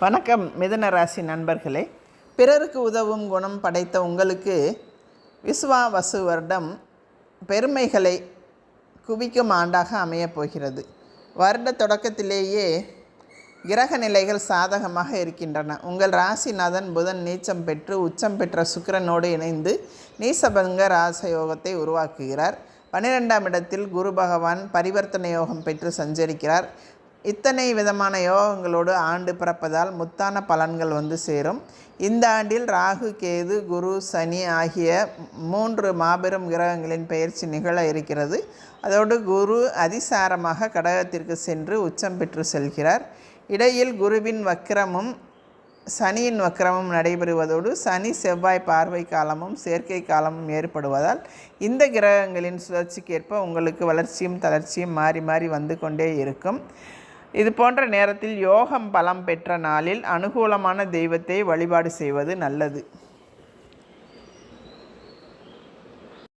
வணக்கம் மிதுன ராசி நண்பர்களே. பிறருக்கு உதவும் குணம் படைத்த உங்களுக்கு விசுவாவசு வருடம் பெருமைகளை குவிக்கும் ஆண்டாக அமையப் போகிறது. வருட தொடக்கத்திலேயே கிரக நிலைகள் சாதகமாக இருக்கின்றன. உங்கள் ராசிநாதன் புதன் நீச்சம் பெற்று உச்சம் பெற்ற சுக்கிரனோடு இணைந்து நீசபங்க ராசயோகத்தை உருவாக்குகிறார். 12ஆம் இடத்தில் குரு பகவான் பரிவர்த்தனை யோகம் பெற்று சஞ்சரிக்கிறார். இத்தனை விதமான யோகங்களோடு ஆண்டு பிறப்பதால் முத்தான பலன்கள் வந்து சேரும். இந்த ஆண்டில் ராகு, கேது, குரு, சனி ஆகிய 3 மாபெரும் கிரகங்களின் பெயர்ச்சி நிகழ இருக்கிறது. அதோடு குரு அதிசாரமாக கடகத்திற்கு சென்று உச்சம் பெற்று செல்கிறார். இடையில் குருவின் வக்கிரமும் சனியின் வக்கிரமும் நடைபெறுவதோடு சனி செவ்வாய் பார்வை காலமும் சேர்க்கை காலமும் ஏற்படுவதால் இந்த கிரகங்களின் சுழற்சிக்கேற்ப உங்களுக்கு வளர்ச்சியும் தளர்ச்சியும் மாறி மாறி வந்து கொண்டே இருக்கும். இது போன்ற நேரத்தில் யோகம் பலம் பெற்ற நாளில் அனுகூலமான தெய்வத்தை வழிபாடு செய்வது நல்லது.